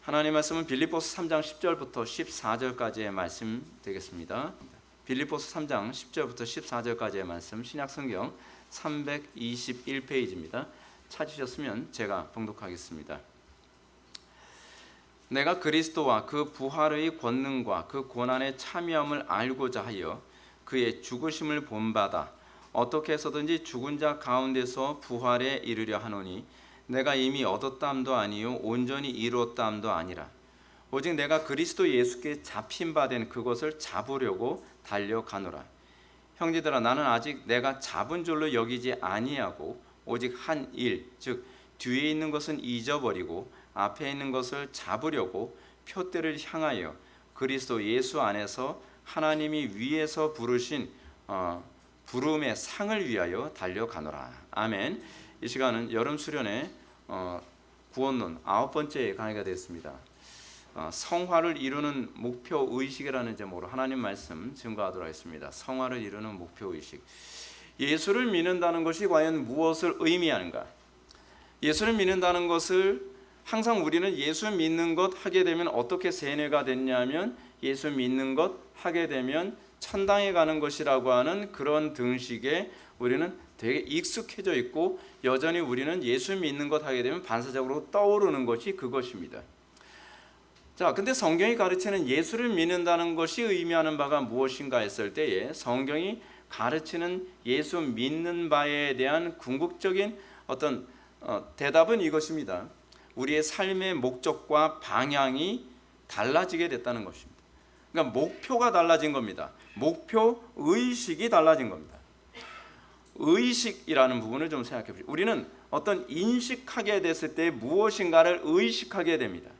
하나님 말씀은 빌립보서 3장 10절부터 14절까지의 말씀 되겠습니다. 빌립보서 3장 10절부터 14절까지의 말씀, 신약성경 321페이지입니다. 찾으셨으면 제가 봉독하겠습니다. 내가 그리스도와 그 부활의 권능과 그 고난의 참여함을 알고자 하여 그의 죽으심을 본받아 어떻게 해서든지 죽은 자 가운데서 부활에 이르려 하노니 내가 이미 얻었다함도 아니요 온전히 이루었다함도 아니라 오직 내가 그리스도 예수께 잡힌 바 된 그것을 잡으려고 달려가노라. 형제들아, 나는 아직 내가 잡은 줄로 여기지 아니하고 오직 한 일, 즉 뒤에 있는 것은 잊어버리고 앞에 있는 것을 잡으려고 표대를 향하여 그리스도 예수 안에서 하나님이 위에서 부르신 부름의 상을 위하여 달려가노라. 아멘. 이 시간은 여름 수련회 구원론 9번째 강의가 되었습니다. 성화를 이루는 목표 의식이라는 제목으로 하나님 말씀 증거하도록 하겠습니다. 성화를 이루는 목표 의식. 예수를 믿는다는 것이 과연 무엇을 의미하는가? 예수를 믿는다는 것을 항상 우리는 예수 믿는 것 하게 되면 어떻게 세뇌가 됐냐면 예수 믿는 것 하게 되면 천당에 가는 것이라고 하는 그런 등식에 우리는 되게 익숙해져 있고 여전히 우리는 예수 믿는 것 하게 되면 반사적으로 떠오르는 것이 그것입니다. 자, 근데 성경이 가르치는 예수를 믿는다는 것이 의미하는 바가 무엇인가 했을 때에 성경이 가르치는 예수 믿는 바에 대한 궁극적인 어떤 대답은 이것입니다. 우리의 삶의 목적과 방향이 달라지게 됐다는 것입니다. 그러니까 목표가 달라진 겁니다. 목표 의식이 달라진 겁니다. 의식이라는 부분을 좀 생각해 보시죠. 우리는 어떤 인식하게 됐을 때 무엇인가를 의식하게 됩니다.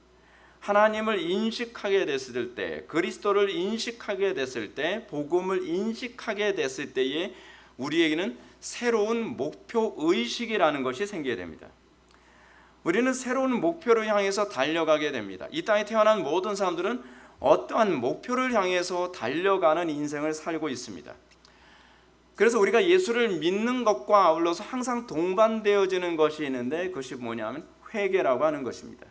하나님을 인식하게 됐을 때, 그리스도를 인식하게 됐을 때, 복음을 인식하게 됐을 때에 우리에게는 새로운 목표 의식이라는 것이 생기게 됩니다. 우리는 새로운 목표를 향해서 달려가게 됩니다. 이 땅에 태어난 모든 사람들은 어떠한 목표를 향해서 달려가는 인생을 살고 있습니다. 그래서 우리가 예수를 믿는 것과 아울러서 항상 동반되어지는 것이 있는데 그것이 뭐냐면 회개라고 하는 것입니다.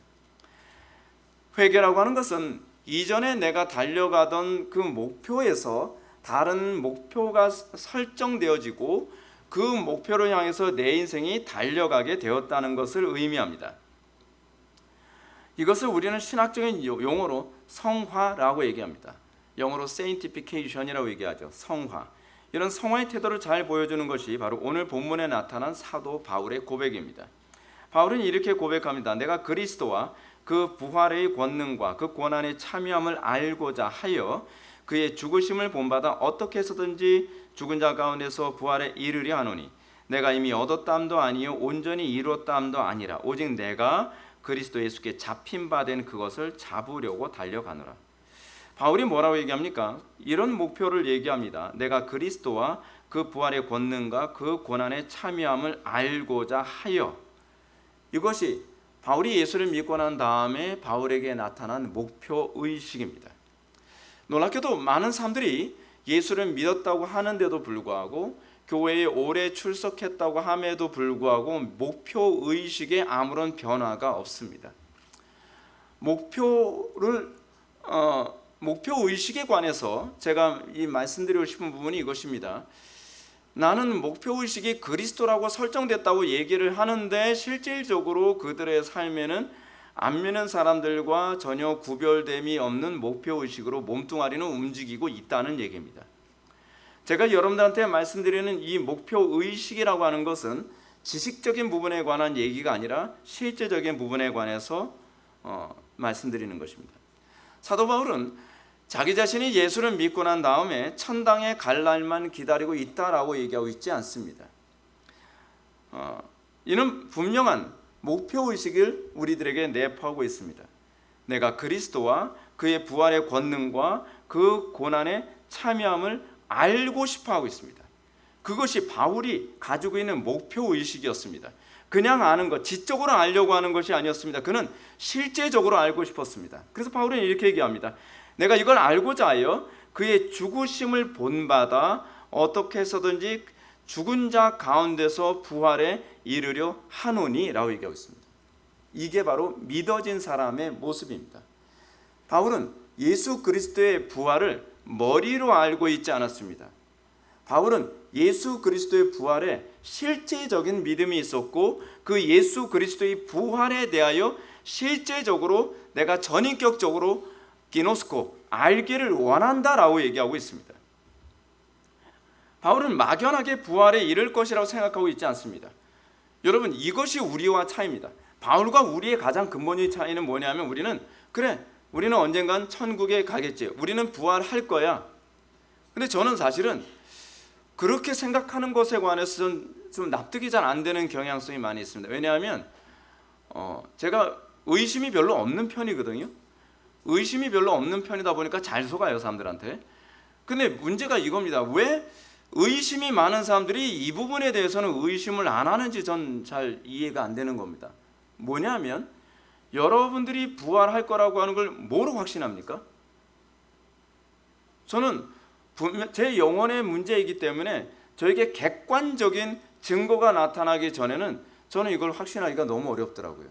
회개라고 하는 것은 이전에 내가 달려가던 그 목표에서 다른 목표가 설정되어지고 그 목표를 향해서 내 인생이 달려가게 되었다는 것을 의미합니다. 이것을 우리는 신학적인 용어로 성화라고 얘기합니다. 영어로 sanctification이라고 얘기하죠. 성화. 이런 성화의 태도를 잘 보여주는 것이 바로 오늘 본문에 나타난 사도 바울의 고백입니다. 바울은 이렇게 고백합니다. 내가 그리스도와 그 부활의 권능과 그 고난의 참여함을 알고자 하여 그의 죽으심을 본받아 어떻게 해서든지 죽은 자 가운데서 부활에 이르려 하노니 내가 이미 얻었다함도 아니요 온전히 이루었다함도 아니라 오직 내가 그리스도 예수께 잡힌 바 된 그것을 잡으려고 달려가노라. 바울이 뭐라고 얘기합니까? 이런 목표를 얘기합니다. 내가 그리스도와 그 부활의 권능과 그 고난의 참여함을 알고자 하여. 이것이 바울이 예수를 믿고 난 다음에 바울에게 나타난 목표 의식입니다. 놀랍게도 많은 사람들이 예수를 믿었다고 하는데도 불구하고 교회에 오래 출석했다고 함에도 불구하고 목표 의식에 아무런 변화가 없습니다. 목표 의식에 관해서 제가 말씀드리고 싶은 부분이 이것입니다. 나는 목표 의식이 그리스도라고 설정됐다고 얘기를 하는데 실질적으로 그들의 삶에는 안 믿는 사람들과 전혀 구별됨이 없는 목표 의식으로 몸뚱아리는 움직이고 있다는 얘기입니다. 제가 여러분들한테 말씀드리는 이 목표 의식이라고 하는 것은 지식적인 부분에 관한 얘기가 아니라 실제적인 부분에 관해서 말씀드리는 것입니다. 사도 바울은 자기 자신이 예수를 믿고 난 다음에 천당에 갈 날만 기다리고 있다라고 얘기하고 있지 않습니다. 이는 분명한 목표의식을 우리들에게 내포하고 있습니다. 내가 그리스도와 그의 부활의 권능과 그 고난의 참여함을 알고 싶어하고 있습니다. 그것이 바울이 가지고 있는 목표의식이었습니다. 그냥 아는 것, 지적으로 알려고 하는 것이 아니었습니다. 그는 실제적으로 알고 싶었습니다. 그래서 바울은 이렇게 얘기합니다. 내가 이걸 알고자 하여 그의 죽으심을 본받아 어떻게 해서든지 죽은 자 가운데서 부활에 이르려 하노니 라고 얘기하고 있습니다. 이게 바로 믿어진 사람의 모습입니다. 바울은 예수 그리스도의 부활을 머리로 알고 있지 않았습니다. 바울은 예수 그리스도의 부활에 실제적인 믿음이 있었고 그 예수 그리스도의 부활에 대하여 실제적으로 내가 전인격적으로 기노스코 알기를 원한다라고 얘기하고 있습니다. 바울은 막연하게 부활에 이를 것이라고 생각하고 있지 않습니다. 여러분, 이것이 우리와 차이입니다. 바울과 우리의 가장 근본적인 차이는 뭐냐면 우리는 언젠간 천국에 가겠지. 우리는 부활할 거야. 근데 저는 사실은 그렇게 생각하는 것에 관해서 좀 납득이 잘 안 되는 경향성이 많이 있습니다. 왜냐하면 제가 의심이 별로 없는 편이거든요. 의심이 별로 없는 편이다 보니까 잘 속아요, 사람들한테. 근데 문제가 이겁니다. 왜 의심이 많은 사람들이 이 부분에 대해서는 의심을 안 하는지 전 잘 이해가 안 되는 겁니다. 뭐냐면 여러분들이 부활할 거라고 하는 걸 뭐로 확신합니까? 저는 제 영혼의 문제이기 때문에 저에게 객관적인 증거가 나타나기 전에는 저는 이걸 확신하기가 너무 어렵더라고요.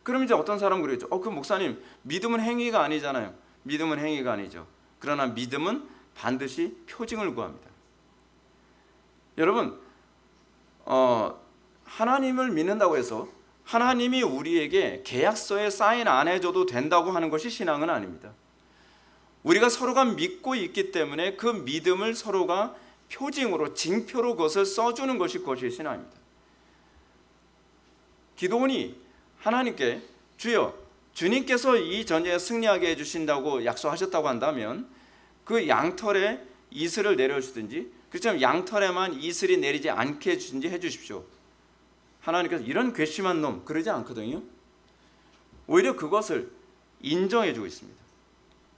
그럼 이제 어떤 사람은 그러죠. 그 목사님, 믿음은 행위가 아니잖아요. 믿음은 행위가 아니죠. 그러나 믿음은 반드시 표징을 구합니다. 여러분, 하나님을 믿는다고 해서 하나님이 우리에게 계약서에 사인 안 해줘도 된다고 하는 것이 신앙은 아닙니다. 우리가 서로가 믿고 있기 때문에 그 믿음을 서로가 표징으로, 징표로 그것을 써주는 것이 신앙입니다. 기도원이 하나님께 주여, 주님께서 이 전쟁에 승리하게 해주신다고 약속하셨다고 한다면 그 양털에 이슬을 내려주든지, 그렇지만 양털에만 이슬이 내리지 않게 해주든지 해주십시오. 하나님께서 이런 괘씸한 놈 그러지 않거든요. 오히려 그것을 인정해주고 있습니다.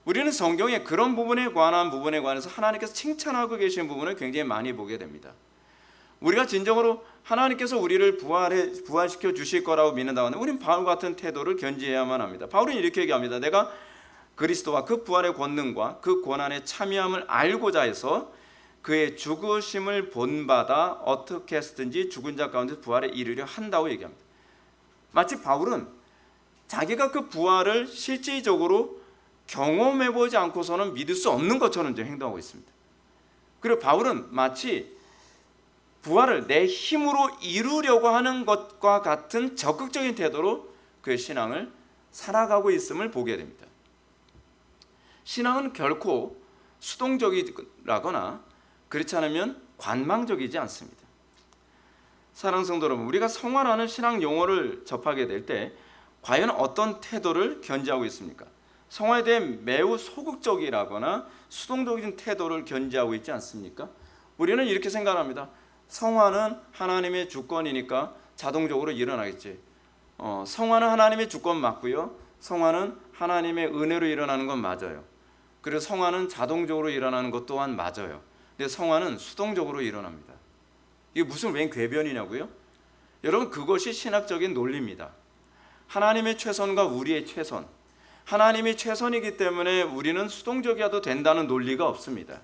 우리는 성경에 그런 부분에 관해서 하나님께서 칭찬하고 계신 부분을 굉장히 많이 보게 됩니다. 우리가 진정으로 하나님께서 우리를 부활시켜 주실 거라고 믿는다고 하면 우리는 바울 같은 태도를 견지해야만 합니다. 바울은 이렇게 얘기합니다. 내가 그리스도와 그 부활의 권능과 그 고난의 참여함을 알고자 해서 그의 죽으심을 본받아 어떻게 했든지 죽은 자 가운데 부활에 이르려 한다고 얘기합니다. 마치 바울은 자기가 그 부활을 실질적으로 경험해보지 않고서는 믿을 수 없는 것처럼 행동하고 있습니다. 그리고 바울은 마치 부활을 내 힘으로 이루려고 하는 것과 같은 적극적인 태도로 그의 신앙을 살아가고 있음을 보게 됩니다. 신앙은 결코 수동적이라거나 그렇지 않으면 관망적이지 않습니다. 사랑하는 성도 여러분, 우리가 성화라는 신앙 용어를 접하게 될 때 과연 어떤 태도를 견지하고 있습니까? 성화에 대해 매우 소극적이라거나 수동적인 태도를 견지하고 있지 않습니까? 우리는 이렇게 생각합니다. 성화는 하나님의 주권이니까 자동적으로 일어나겠지. 성화는 하나님의 주권 맞고요. 성화는 하나님의 은혜로 일어나는 건 맞아요. 그리고 성화는 자동적으로 일어나는 것 또한 맞아요. 근데 성화는 수동적으로 일어납니다. 이게 무슨 웬 궤변이냐고요? 여러분, 그것이 신학적인 논리입니다. 하나님의 최선과 우리의 최선, 하나님이 최선이기 때문에 우리는 수동적이어도 된다는 논리가 없습니다.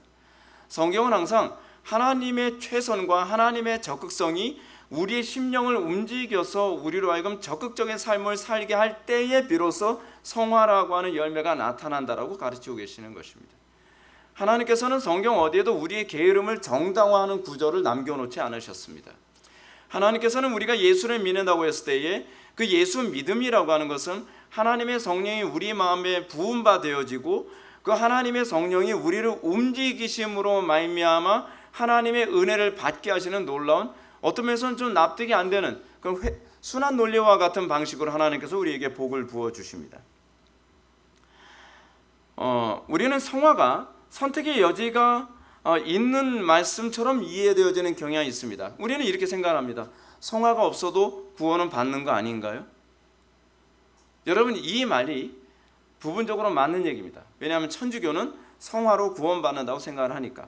성경은 항상 하나님의 최선과 하나님의 적극성이 우리의 심령을 움직여서 우리로 하여금 적극적인 삶을 살게 할 때에 비로소 성화라고 하는 열매가 나타난다라고 가르치고 계시는 것입니다. 하나님께서는 성경 어디에도 우리의 게으름을 정당화하는 구절을 남겨놓지 않으셨습니다. 하나님께서는 우리가 예수를 믿는다고 했을 때에 그 예수 믿음이라고 하는 것은 하나님의 성령이 우리 마음에 부음바 되어지고 그 하나님의 성령이 우리를 움직이심으로 말미암아 하나님의 은혜를 받게 하시는 놀라운, 어떤 면에서는 좀 납득이 안 되는 그런 순환 논리와 같은 방식으로 하나님께서 우리에게 복을 부어주십니다. 우리는 성화가 선택의 여지가 있는 말씀처럼 이해되어지는 경향이 있습니다. 우리는 이렇게 생각합니다. 성화가 없어도 구원은 받는 거 아닌가요? 여러분, 이 말이 부분적으로 맞는 얘기입니다. 왜냐하면 천주교는 성화로 구원받는다고 생각을 하니까.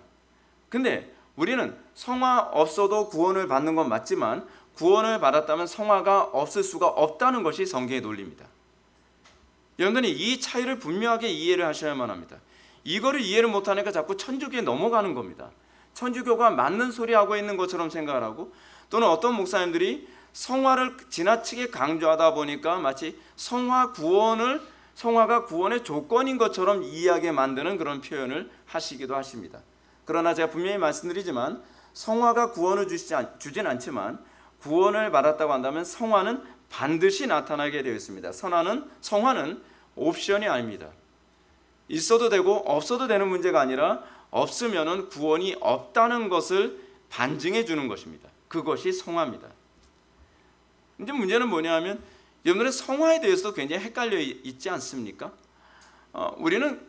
근데 우리는 성화 없어도 구원을 받는 건 맞지만 구원을 받았다면 성화가 없을 수가 없다는 것이 성경의 논리입니다. 여러분들이 이 차이를 분명하게 이해를 하셔야만 합니다. 이거를 이해를 못하니까 자꾸 천주교에 넘어가는 겁니다. 천주교가 맞는 소리 하고 있는 것처럼 생각을 하고, 또는 어떤 목사님들이 성화를 지나치게 강조하다 보니까 마치 성화가 구원의 조건인 것처럼 이해하게 만드는 그런 표현을 하시기도 하십니다. 그러나 제가 분명히 말씀드리지만 성화가 구원을 주진 않지만 구원을 받았다고 한다면 성화는 반드시 나타나게 되어 있습니다. 성화는 옵션이 아닙니다. 있어도 되고 없어도 되는 문제가 아니라 없으면은 구원이 없다는 것을 반증해 주는 것입니다. 그것이 성화입니다. 이제 문제는 뭐냐면 여러분들은 성화에 대해서도 굉장히 헷갈려 있지 않습니까? 우리는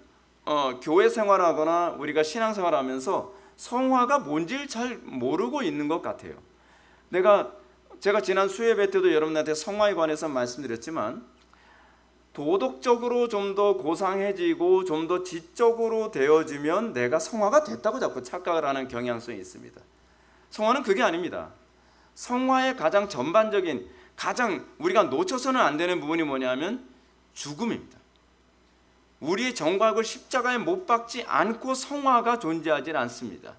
교회 생활하거나 우리가 신앙생활하면서 성화가 뭔지를 잘 모르고 있는 것 같아요. 제가 지난 수요예배 때도 여러분한테 성화에 관해서 말씀드렸지만 도덕적으로 좀 더 고상해지고 좀 더 지적으로 되어지면 내가 성화가 됐다고 자꾸 착각을 하는 경향성이 있습니다. 성화는 그게 아닙니다. 성화의 가장 전반적인 가장 우리가 놓쳐서는 안 되는 부분이 뭐냐면 죽음입니다. 우리의 정과학을 십자가에 못 박지 않고 성화가 존재하지 않습니다.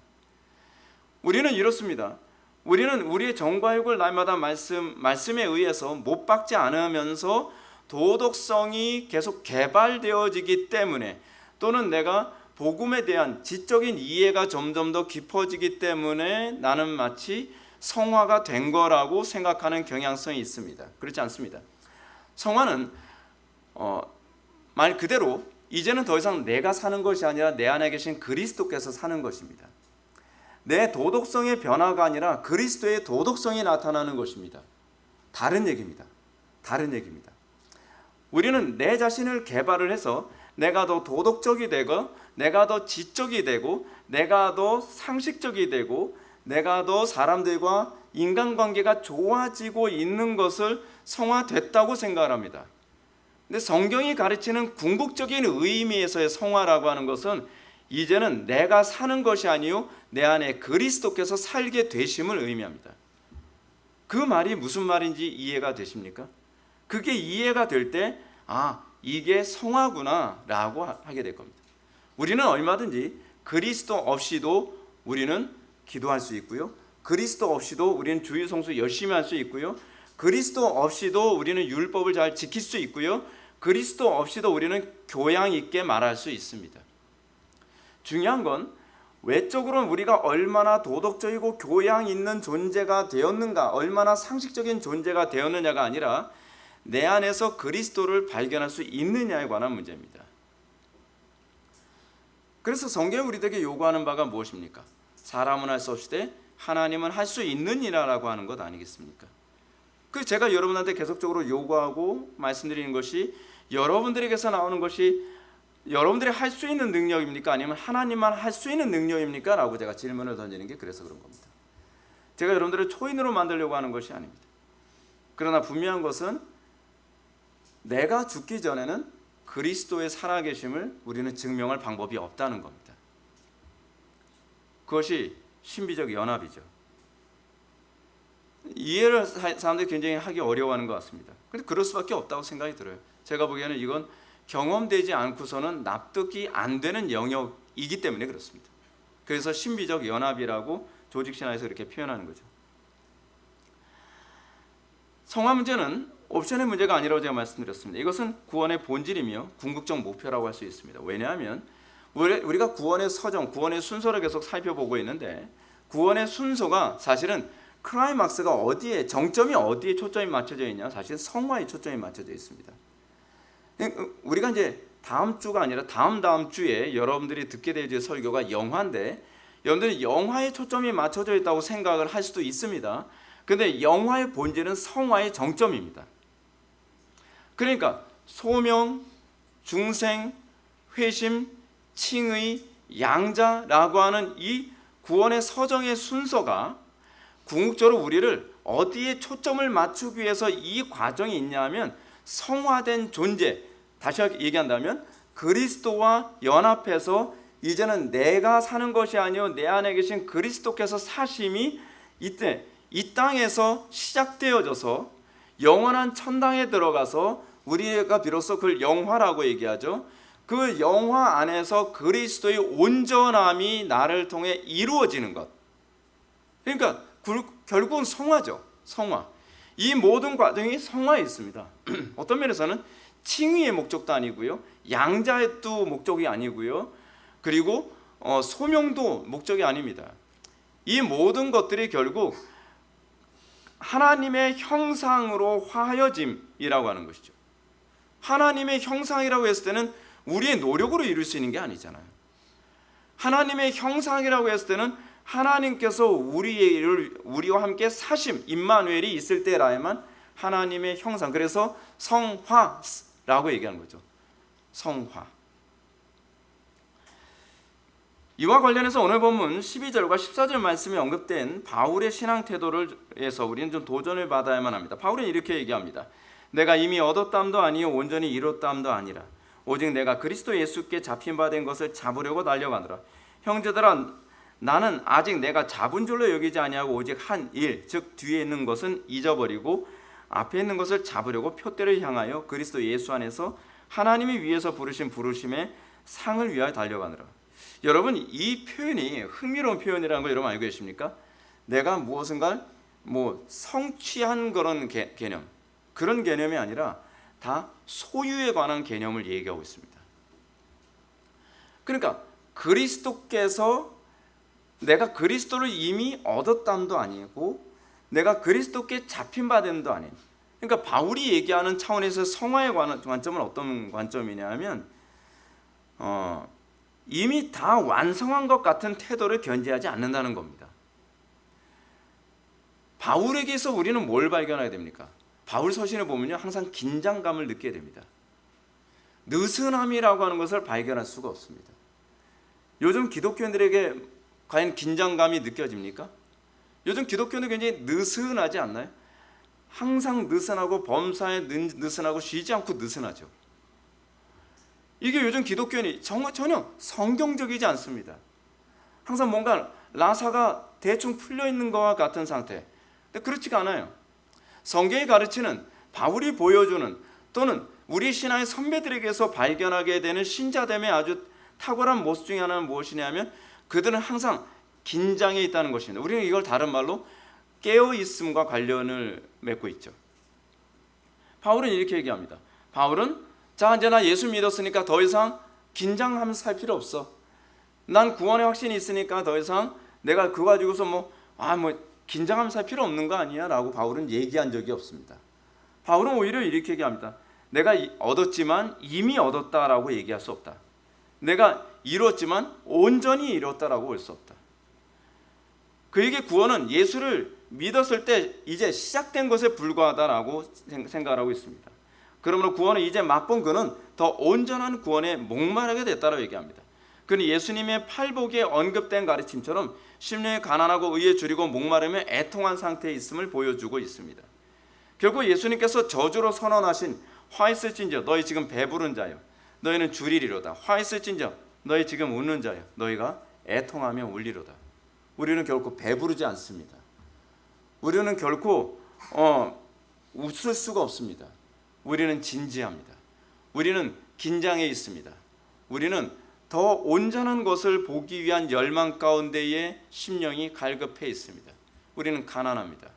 우리는 이렇습니다. 우리는 우리의 정과육을 날마다 말씀에 의해서 못 박지 않으면서 도덕성이 계속 개발되어지기 때문에 또는 내가 복음에 대한 지적인 이해가 점점 더 깊어지기 때문에 나는 마치 성화가 된 거라고 생각하는 경향성이 있습니다. 그렇지 않습니다. 성화는 말 그대로 이제는 더 이상 내가 사는 것이 아니라 내 안에 계신 그리스도께서 사는 것입니다. 내 도덕성의 변화가 아니라 그리스도의 도덕성이 나타나는 것입니다. 다른 얘기입니다. 우리는 내 자신을 개발을 해서 내가 더 도덕적이 되고 내가 더 지적이 되고 내가 더 상식적이 되고 내가 더 사람들과 인간관계가 좋아지고 있는 것을 성화됐다고 생각을 합니다. 근데 성경이 가르치는 궁극적인 의미에서의 성화라고 하는 것은 이제는 내가 사는 것이 아니요 내 안에 그리스도께서 살게 되심을 의미합니다. 그 말이 무슨 말인지 이해가 되십니까? 그게 이해가 될 때 이게 성화구나 라고 하게 될 겁니다. 우리는 얼마든지 그리스도 없이도 우리는 기도할 수 있고요, 그리스도 없이도 우리는 주일 성수 열심히 할 수 있고요, 그리스도 없이도 우리는 율법을 잘 지킬 수 있고요, 그리스도 없이도 우리는 교양 있게 말할 수 있습니다. 중요한 건 외적으로는 우리가 얼마나 도덕적이고 교양 있는 존재가 되었는가, 얼마나 상식적인 존재가 되었느냐가 아니라 내 안에서 그리스도를 발견할 수 있느냐에 관한 문제입니다. 그래서 성경이 우리에게 요구하는 바가 무엇입니까? 사람은 할 수 없으되 하나님은 할 수 있느니라라고 하는 것 아니겠습니까? 그 제가 여러분한테 계속적으로 요구하고 말씀드리는 것이 여러분들에게서 나오는 것이 여러분들이 할 수 있는 능력입니까? 아니면 하나님만 할 수 있는 능력입니까? 라고 제가 질문을 던지는 게 그래서 그런 겁니다. 제가 여러분들을 초인으로 만들려고 하는 것이 아닙니다. 그러나 분명한 것은 내가 죽기 전에는 그리스도의 살아계심을 우리는 증명할 방법이 없다는 겁니다. 그것이 신비적 연합이죠. 이해를 사람들이 굉장히 하기 어려워하는 것 같습니다. 그런데 그럴 수밖에 없다고 생각이 들어요. 제가 보기에는 이건 경험되지 않고서는 납득이 안 되는 영역이기 때문에 그렇습니다. 그래서 신비적 연합이라고 조직신화에서 이렇게 표현하는 거죠. 성화 문제는 옵션의 문제가 아니라고 제가 말씀드렸습니다. 이것은 구원의 본질이며 궁극적 목표라고 할 수 있습니다. 왜냐하면 우리가 구원의 서정, 구원의 순서를 계속 살펴보고 있는데 구원의 순서가 사실은 클라이막스가 어디에, 정점이 어디에 초점이 맞춰져 있냐? 사실 성화에 초점이 맞춰져 있습니다. 우리가 이제 다음 주가 아니라 다음 주에 여러분들이 듣게 될 설교가 영화인데 여러분들이 영화에 초점이 맞춰져 있다고 생각을 할 수도 있습니다. 그런데 영화의 본질은 성화의 정점입니다. 그러니까 소명, 중생, 회심, 칭의, 양자라고 하는 이 구원의 서정의 순서가 궁극적으로 우리를 어디에 초점을 맞추기 위해서 이 과정이 있냐면 성화된 존재, 다시 얘기한다면 그리스도와 연합해서 이제는 내가 사는 것이 아니요 내 안에 계신 그리스도께서 사심이 이때 이 땅에서 시작되어져서 영원한 천당에 들어가서 우리가 비로소 그걸 영화라고 얘기하죠. 그 영화 안에서 그리스도의 온전함이 나를 통해 이루어지는 것. 그러니까 결국은 성화죠. 성화. 이 모든 과정이 성화에 있습니다. 어떤 면에서는 칭의의 목적도 아니고요, 양자도 목적이 아니고요, 그리고 소명도 목적이 아닙니다. 이 모든 것들이 결국 하나님의 형상으로 화하여짐이라고 하는 것이죠. 하나님의 형상이라고 했을 때는 우리의 노력으로 이룰 수 있는 게 아니잖아요. 하나님의 형상이라고 했을 때는 하나님께서 우리와 함께 사심, 임마누엘이 있을 때라야만 하나님의 형상, 그래서 성화라고 얘기하는 거죠. 성화. 이와 관련해서 오늘 본문 12절과 14절 말씀에 언급된 바울의 신앙 태도를 해서 우리는 좀 도전을 받아야만 합니다. 바울은 이렇게 얘기합니다. 내가 이미 얻었담도 아니요 온전히 이뤘담도 아니라 오직 내가 그리스도 예수께 잡힌 바 된 것을 잡으려고 달려가노라. 형제들아, 나는 아직 내가 잡은 줄로 여기지 아니하고 오직 한 일, 즉 뒤에 있는 것은 잊어버리고 앞에 있는 것을 잡으려고 표대를 향하여 그리스도 예수 안에서 하나님이 위에서 부르신 부르심의 상을 위하여 달려가노라. 여러분, 이 표현이 흥미로운 표현이라는 거 여러분 알고 계십니까? 내가 무엇인가 성취한 개념, 그런 개념이 아니라 다 소유에 관한 개념을 얘기하고 있습니다. 그러니까 그리스도께서 내가 그리스도를 이미 얻었담도 아니고 내가 그리스도께 잡힌 바 됨도 아닌, 그러니까 바울이 얘기하는 차원에서 성화에 관한 관점은 어떤 관점이냐 하면 이미 다 완성한 것 같은 태도를 견지하지 않는다는 겁니다. 바울에게서 우리는 뭘 발견해야 됩니까? 바울 서신을 보면요, 항상 긴장감을 느끼게 됩니다. 느슨함이라고 하는 것을 발견할 수가 없습니다. 요즘 기독교인들에게 과연 긴장감이 느껴집니까? 요즘 기독교는 굉장히 느슨하지 않나요? 항상 느슨하고 범사에 느슨하고 쉬지 않고 느슨하죠. 이게 요즘 기독교인이 전혀 성경적이지 않습니다. 항상 뭔가 라사가 대충 풀려 있는 것과 같은 상태. 근데 그렇지가 않아요. 성경이 가르치는, 바울이 보여주는, 또는 우리 신앙의 선배들에게서 발견하게 되는 신자됨의 아주 탁월한 모습 중에 하나는 무엇이냐면 그들은 항상 긴장해 있다는 것입니다. 우리는 이걸 다른 말로 깨어있음과 관련을 맺고 있죠. 바울은 이렇게 얘기합니다. 바울은 자, 이제 나 예수 믿었으니까 더 이상 긴장하면서 살 필요 없어. 난 구원의 확신이 있으니까 더 이상 내가 그거 가지고서 긴장하면서 살 필요 없는 거 아니야? 라고 바울은 얘기한 적이 없습니다. 바울은 오히려 이렇게 얘기합니다. 내가 얻었지만 이미 얻었다라고 얘기할 수 없다. 내가 이뤘지만 온전히 이뤘다라고 볼 수 없다. 그에게 구원은 예수를 믿었을 때 이제 시작된 것에 불과하다라고 생각하고 있습니다. 그러므로 구원은 이제 맛본 그는 더 온전한 구원에 목마르게 됐다라고 얘기합니다. 그는 예수님의 팔복에 언급된 가르침처럼 심령이 가난하고 의에 줄이고 목마르며 애통한 상태에 있음을 보여주고 있습니다. 결국 예수님께서 저주로 선언하신 화 있을진저 너희 지금 배부른 자여 너희는 줄이리로다. 화 있을진저 너희 지금 웃는 자여 너희가 애통하며 울리로다. 우리는 결코 배부르지 않습니다. 우리는 결코 웃을 수가 없습니다. 우리는 진지합니다. 우리는 긴장해 있습니다. 우리는 더 온전한 것을 보기 위한 열망 가운데에 심령이 갈급해 있습니다. 우리는 가난합니다.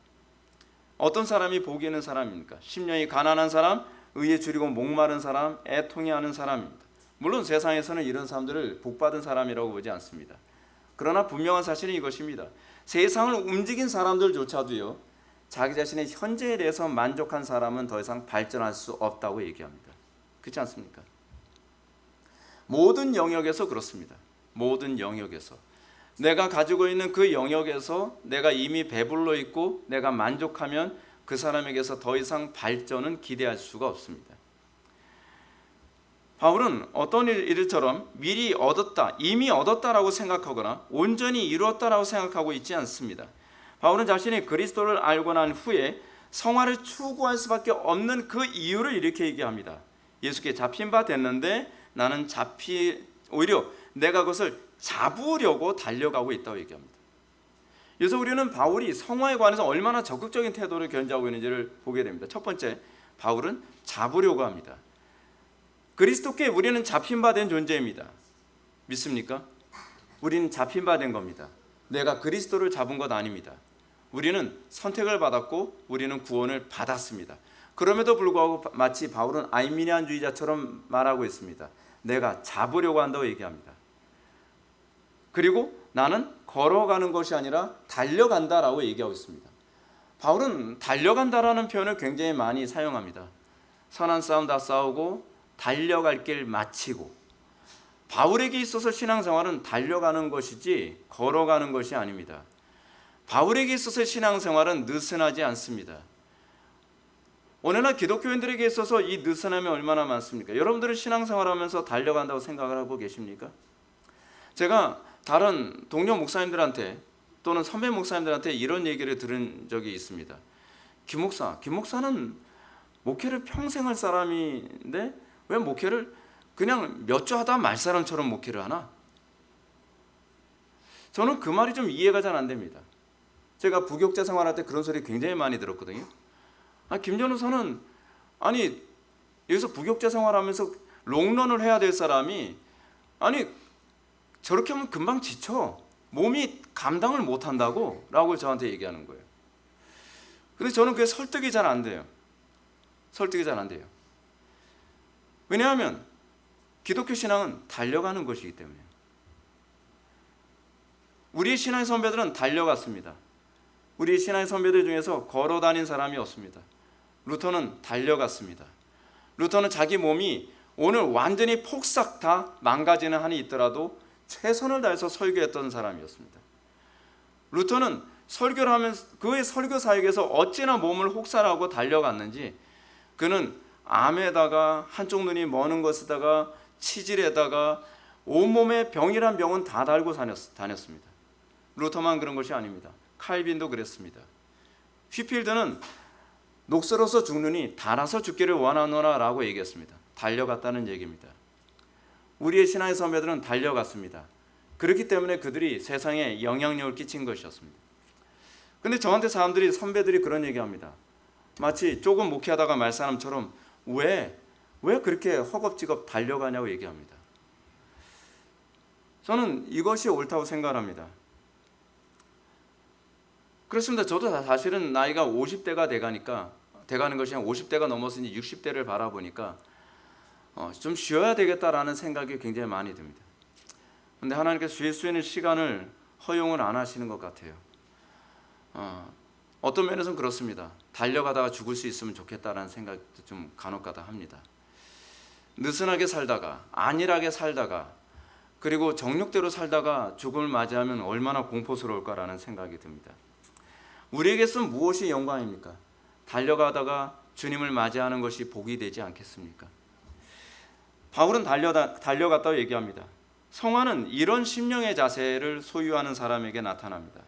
어떤 사람이 복이 있는 사람입니까? 심령이 가난한 사람, 의에 줄이고 목마른 사람, 애통해하는 사람입니다. 물론 세상에서는 이런 사람들을 복받은 사람이라고 보지 않습니다. 그러나 분명한 사실은 이것입니다. 세상을 움직인 사람들조차도요, 자기 자신의 현재에 대해서 만족한 사람은 더 이상 발전할 수 없다고 얘기합니다. 그렇지 않습니까? 모든 영역에서 그렇습니다. 모든 영역에서 내가 가지고 있는 그 영역에서 내가 이미 배불러 있고 내가 만족하면 그 사람에게서 더 이상 발전은 기대할 수가 없습니다. 바울은 어떤 일처럼 미리 얻었다, 이미 얻었다라고 생각하거나 온전히 이루었다라고 생각하고 있지 않습니다. 바울은 자신이 그리스도를 알고 난 후에 성화를 추구할 수밖에 없는 그 이유를 이렇게 얘기합니다. 예수께 잡힌 바 됐는데 나는 오히려 내가 그것을 잡으려고 달려가고 있다고 얘기합니다. 그래서 우리는 바울이 성화에 관해서 얼마나 적극적인 태도를 견지하고 있는지를 보게 됩니다. 첫 번째, 바울은 잡으려고 합니다. 그리스도께 우리는 잡힌 바 된 존재입니다. 믿습니까? 우리는 잡힌 바 된 겁니다. 내가 그리스도를 잡은 것 아닙니다. 우리는 선택을 받았고 우리는 구원을 받았습니다. 그럼에도 불구하고 마치 바울은 아르미니안주의자처럼 말하고 있습니다. 내가 잡으려고 한다고 얘기합니다. 그리고 나는 걸어가는 것이 아니라 달려간다라고 얘기하고 있습니다. 바울은 달려간다라는 표현을 굉장히 많이 사용합니다. 선한 싸움 다 싸우고 달려갈 길 마치고. 바울에게 있어서 신앙생활은 달려가는 것이지 걸어가는 것이 아닙니다. 바울에게 있어서 신앙생활은 느슨하지 않습니다. 오늘날 기독교인들에게 있어서 이 느슨함이 얼마나 많습니까? 여러분들은 신앙생활하면서 달려간다고 생각을 하고 계십니까? 제가 다른 동료 목사님들한테 또는 선배 목사님들한테 이런 얘기를 들은 적이 있습니다. 김 목사는 목회를 평생 할 사람인데 왜 목회를 그냥 몇 주 하다 말 사람처럼 목회를 하나? 저는 그 말이 좀 이해가 잘 안 됩니다. 제가 부교육자 생활할 때 그런 소리 굉장히 많이 들었거든요. 김 전우사는 여기서 부교육자 생활하면서 롱런을 해야 될 사람이 저렇게 하면 금방 지쳐. 몸이 감당을 못한다고 라고 저한테 얘기하는 거예요. 근데 저는 그게 설득이 잘 안 돼요. 왜냐하면 기독교 신앙은 달려가는 것이기 때문에. 우리 신앙의 선배들은 달려갔습니다. 우리 신앙의 선배들 중에서 걸어 다닌 사람이 없습니다. 루터는 달려갔습니다. 루터는 자기 몸이 오늘 완전히 폭삭 다 망가지는 한이 있더라도 최선을 다해서 설교했던 사람이었습니다. 루터는 설교를 하면서 그의 설교 사역에서 어찌나 몸을 혹사하고 달려갔는지 그는 암에다가 한쪽 눈이 머는 것에다가 치질에다가 온몸에 병이란 병은 다 달고 다녔습니다. 루터만 그런 것이 아닙니다. 칼빈도 그랬습니다. 휘필드는 녹슬어서 죽느니 달아서 죽기를 원하노라 라고 얘기했습니다. 달려갔다는 얘기입니다. 우리의 신앙의 선배들은 달려갔습니다. 그렇기 때문에 그들이 세상에 영향력을 끼친 것이었습니다. 근데 저한테 선배들이 그런 얘기합니다. 마치 조금 목회하다가 말 사람처럼 왜 그렇게 허겁지겁 달려가냐고 얘기합니다. 저는 이것이 옳다고 생각합니다. 그렇습니다. 저도 사실은 나이가 50대가 돼가는 것이 한 50대가 넘었으니 60대를 바라보니까 좀 쉬어야 되겠다라는 생각이 굉장히 많이 듭니다. 그런데 하나님께서 쉴 수 있는 시간을 허용을 안 하시는 것 같아요. 어떤 면에서는 그렇습니다. 달려가다가 죽을 수 있으면 좋겠다라는 생각도 좀 간혹가다 합니다. 느슨하게 살다가 안일하게 살다가 그리고 정욕대로 살다가 죽음을 맞이하면 얼마나 공포스러울까라는 생각이 듭니다. 우리에게서는 무엇이 영광입니까? 달려가다가 주님을 맞이하는 것이 복이 되지 않겠습니까? 바울은 달려갔다고 얘기합니다. 성화는 이런 심령의 자세를 소유하는 사람에게 나타납니다.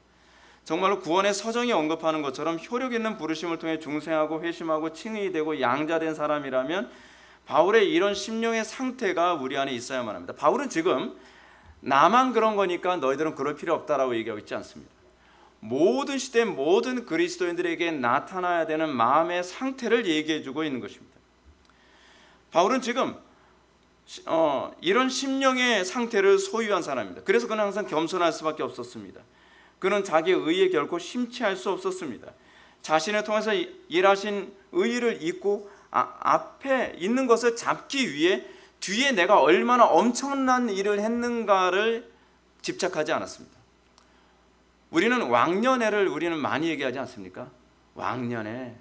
정말로 구원의 서정이 언급하는 것처럼 효력 있는 부르심을 통해 중생하고 회심하고 칭의이 되고 양자된 사람이라면 바울의 이런 심령의 상태가 우리 안에 있어야만 합니다. 바울은 지금 나만 그런 거니까 너희들은 그럴 필요 없다라고 얘기하고 있지 않습니다. 모든 시대 모든 그리스도인들에게 나타나야 되는 마음의 상태를 얘기해주고 있는 것입니다. 바울은 지금 이런 심령의 상태를 소유한 사람입니다. 그래서 그는 항상 겸손할 수밖에 없었습니다. 그는 자기의 의에 결코 심취할 수 없었습니다. 자신을 통해서 일하신 의를 잊고 앞에 있는 것을 잡기 위해 뒤에 내가 얼마나 엄청난 일을 했는가를 집착하지 않았습니다. 우리는 왕년회를 많이 얘기하지 않습니까? 왕년회.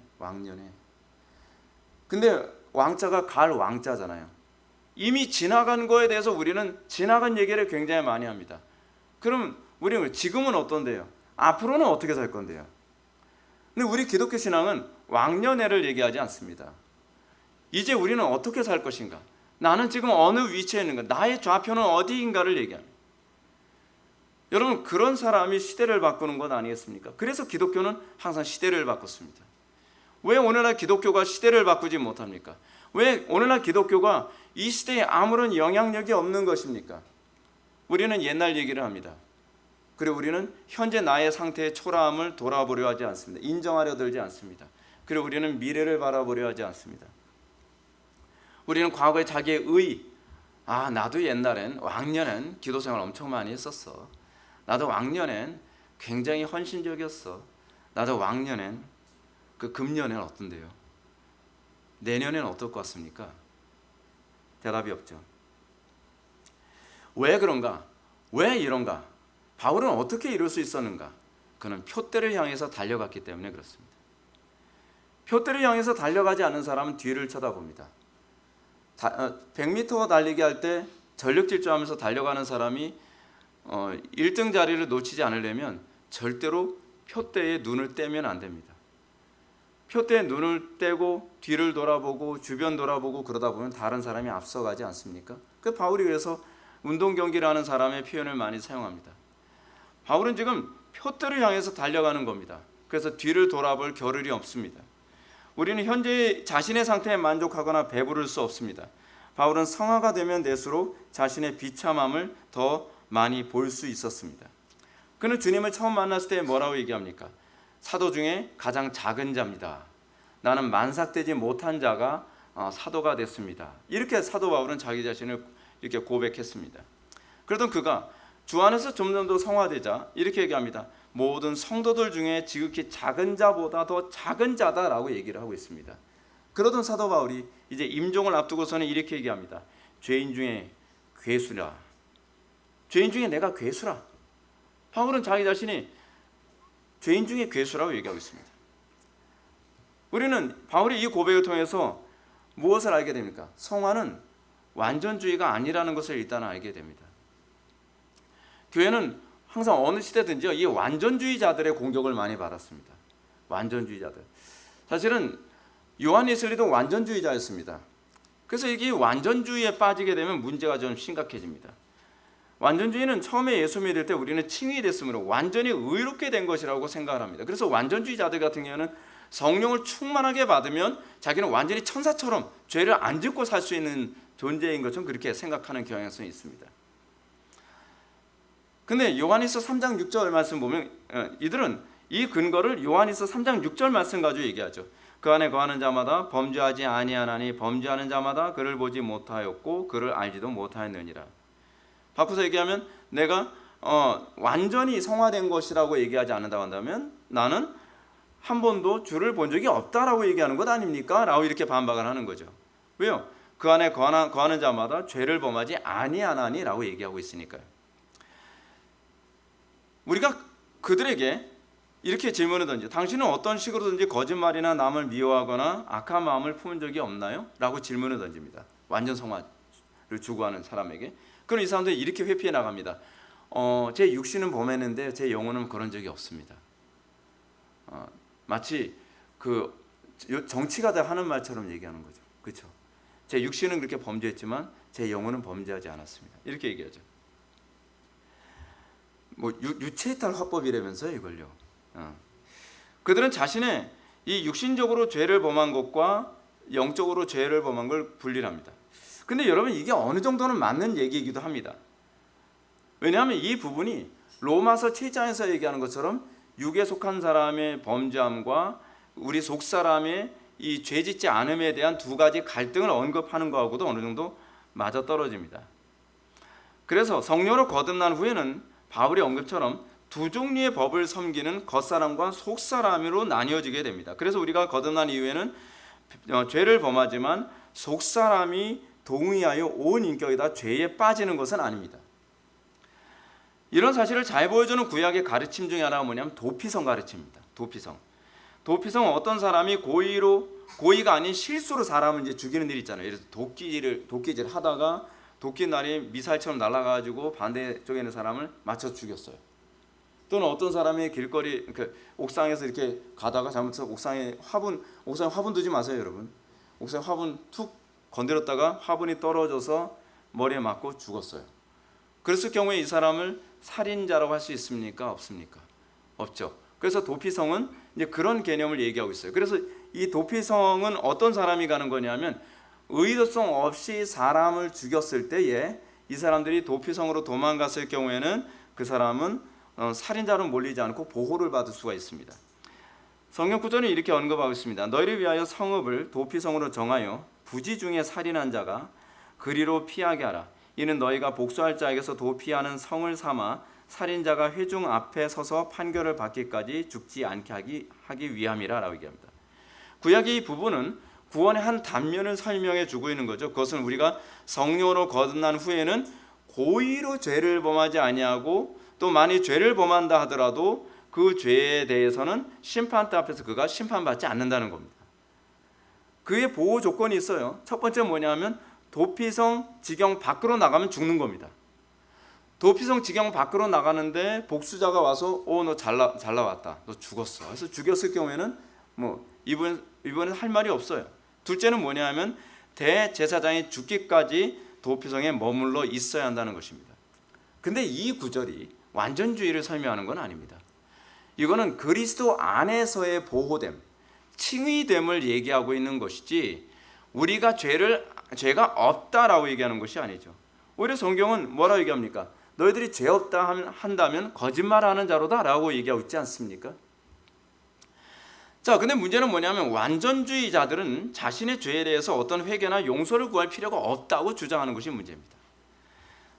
근데 왕자가 갈 왕자잖아요. 이미 지나간 거에 대해서 우리는 지나간 얘기를 굉장히 많이 합니다. 그럼 우리는 지금은 어떤데요? 앞으로는 어떻게 살 건데요? 근데 우리 기독교 신앙은 왕년회를 얘기하지 않습니다. 이제 우리는 어떻게 살 것인가? 나는 지금 어느 위치에 있는가? 나의 좌표는 어디인가를 얘기합니다. 여러분, 그런 사람이 시대를 바꾸는 것 아니겠습니까? 그래서 기독교는 항상 시대를 바꿨습니다. 왜 오늘날 기독교가 시대를 바꾸지 못합니까? 왜 오늘날 기독교가 이 시대에 아무런 영향력이 없는 것입니까? 우리는 옛날 얘기를 합니다. 그리고 우리는 현재 나의 상태의 초라함을 돌아보려 하지 않습니다. 인정하려 들지 않습니다. 그리고 우리는 미래를 바라보려 하지 않습니다. 우리는 과거에 자기의 나도 옛날엔 왕년엔 기도생활 엄청 많이 했었어. 나도 왕년엔 굉장히 헌신적이었어. 나도 왕년엔 그 금년엔 어떤데요? 내년엔 어떨 것 같습니까? 대답이 없죠. 왜 그런가? 왜 이런가? 바울은 어떻게 이룰 수 있었는가? 그는 표대를 향해서 달려갔기 때문에 그렇습니다. 표대를 향해서 달려가지 않는 사람은 뒤를 쳐다봅니다. 100m 달리기 할 때 전력 질주하면서 달려가는 사람이 1등 자리를 놓치지 않으려면 절대로 표대에 눈을 떼면 안 됩니다. 표대에 눈을 떼고 뒤를 돌아보고 주변 돌아보고 그러다 보면 다른 사람이 앞서가지 않습니까? 그 바울이 그래서 운동 경기를 하는 사람의 표현을 많이 사용합니다. 바울은 지금 표대를 향해서 달려가는 겁니다. 그래서 뒤를 돌아볼 겨를이 없습니다. 우리는 현재 자신의 상태에 만족하거나 배부를 수 없습니다. 바울은 성화가 되면 될수록 자신의 비참함을 더 많이 볼 수 있었습니다. 그는 주님을 처음 만났을 때 뭐라고 얘기합니까? 사도 중에 가장 작은 자입니다. 나는 만삭되지 못한 자가 사도가 됐습니다. 이렇게 사도 바울은 자기 자신을 이렇게 고백했습니다. 그러던 그가 주 안에서 점점 더 성화되자 이렇게 얘기합니다. 모든 성도들 중에 지극히 작은 자보다 더 작은 자다라고 얘기를 하고 있습니다. 그러던 사도 바울이 이제 임종을 앞두고서는 이렇게 얘기합니다. 죄인 중에 괴수라. 죄인 중에 내가 괴수라. 바울은 자기 자신이 죄인 중에 괴수라고 얘기하고 있습니다. 우리는 바울의 이 고백을 통해서 무엇을 알게 됩니까? 성화는 완전주의가 아니라는 것을 일단 알게 됩니다. 교회는 항상 어느 시대든지요, 이 완전주의자들의 공격을 많이 받았습니다. 완전주의자들. 사실은 요한 웨슬리도 완전주의자였습니다. 그래서 이게 완전주의에 빠지게 되면 문제가 좀 심각해집니다. 완전주의는 처음에 예수 믿을 때 우리는 칭의 됐으므로 완전히 의롭게 된 것이라고 생각을 합니다. 그래서 완전주의자들 같은 경우는 성령을 충만하게 받으면 자기는 완전히 천사처럼 죄를 안 짓고 살 수 있는 존재인 것처럼 그렇게 생각하는 경향성이 있습니다. 근데 요한일서 3장 6절 말씀 보면 이들은 이 근거를 요한일서 3장 6절 말씀 가지고 얘기하죠. 그 안에 거하는 자마다 범죄하지 아니하나니 범죄하는 자마다 그를 보지 못하였고 그를 알지도 못하였느니라. 바꿔서 얘기하면 내가 완전히 성화된 것이라고 얘기하지 않는다고 한다면 나는 한 번도 주를 본 적이 없다라고 얘기하는 것 아닙니까? 라고 이렇게 반박을 하는 거죠. 왜요? 그 안에 거하는 자마다 죄를 범하지 아니하나니 라고 얘기하고 있으니까요. 우리가 그들에게 이렇게 질문을 던져, 당신은 어떤 식으로든지 거짓말이나 남을 미워하거나 악한 마음을 품은 적이 없나요? 라고 질문을 던집니다. 완전 성화를 추구하는 사람에게. 그럼 이 사람들이 이렇게 회피해 나갑니다. 제 육신은 범했는데 제 영혼은 그런 적이 없습니다. 마치 그 정치가들 하는 말처럼 얘기하는 거죠. 그렇죠? 제 육신은 그렇게 범죄했지만 제 영혼은 범죄하지 않았습니다. 이렇게 얘기하죠. 뭐 유체이탈 화법이라면서요, 이걸요. 그들은 자신의 이 육신적으로 죄를 범한 것과 영적으로 죄를 범한 걸 분리합니다. 근데 여러분 이게 어느 정도는 맞는 얘기이기도 합니다. 왜냐하면 이 부분이 로마서 7장에서 얘기하는 것처럼 육에 속한 사람의 범죄함과 우리 속 사람의 이 죄짓지 않음에 대한 두 가지 갈등을 언급하는 것하고도 어느 정도 맞아떨어집니다. 그래서 성령으로 거듭난 후에는 바울의 언급처럼 두 종류의 법을 섬기는 겉사람과 속사람으로 나뉘어지게 됩니다. 그래서 우리가 거듭난 이후에는 죄를 범하지만 속사람이 동의하여 온 인격이 다 죄에 빠지는 것은 아닙니다. 이런 사실을 잘 보여주는 구약의 가르침 중에 하나가 뭐냐면 도피성 가르침입니다. 도피성은 어떤 사람이 고의가 아닌 실수로 사람을 이제 죽이는 일이 있잖아요. 예를 들어서 도끼질 하다가 도끼날이 미사일처럼 날아가지고 반대쪽에 있는 사람을 맞춰 죽였어요. 또는 어떤 사람이 길거리 옥상에서 이렇게 가다가 잘못해서 옥상에 화분 두지 마세요, 여러분. 옥상에 화분 툭 건드렸다가 화분이 떨어져서 머리에 맞고 죽었어요. 그랬을 경우에 이 사람을 살인자라고 할 수 있습니까? 없습니까? 없죠. 그래서 도피성은 이제 그런 개념을 얘기하고 있어요. 그래서 이 도피성은 어떤 사람이 가는 거냐면 의도성 없이 사람을 죽였을 때에 이 사람들이 도피성으로 도망갔을 경우에는 그 사람은 살인자로 몰리지 않고 보호를 받을 수가 있습니다. 성경 구절은 이렇게 언급하고 있습니다. 너희를 위하여 성읍을 도피성으로 정하여 부지 중에 살인한 자가 그리로 피하게 하라. 이는 너희가 복수할 자에게서 도피하는 성을 삼아 살인자가 회중 앞에 서서 판결을 받기까지 죽지 않게 하기 위함이라라고 얘기합니다. 구약의 이 부분은 구원의 한 단면을 설명해 주고 있는 거죠. 그것은 우리가 성령으로 거듭난 후에는 고의로 죄를 범하지 아니하고 또 만일 죄를 범한다 하더라도 그 죄에 대해서는 심판대 앞에서 그가 심판받지 않는다는 겁니다. 그의 보호 조건이 있어요. 첫 번째 뭐냐면 도피성 지경 밖으로 나가면 죽는 겁니다. 도피성 지경 밖으로 나가는데 복수자가 와서 너 잘 나왔다. 너 죽었어. 그래서 죽였을 경우에는 이번에 할 말이 없어요. 둘째는 뭐냐면 대제사장이 죽기까지 도피성에 머물러 있어야 한다는 것입니다. 근데 이 구절이 완전주의를 설명하는 건 아닙니다. 이거는 그리스도 안에서의 보호됨, 칭의됨을 얘기하고 있는 것이지 우리가 죄가 없다라고 얘기하는 것이 아니죠. 오히려 성경은 뭐라고 얘기합니까? 너희들이 죄 없다 한다면 거짓말하는 자로다라고 얘기하고 있지 않습니까? 자, 근데 문제는 뭐냐면 완전주의자들은 자신의 죄에 대해서 어떤 회개나 용서를 구할 필요가 없다고 주장하는 것이 문제입니다.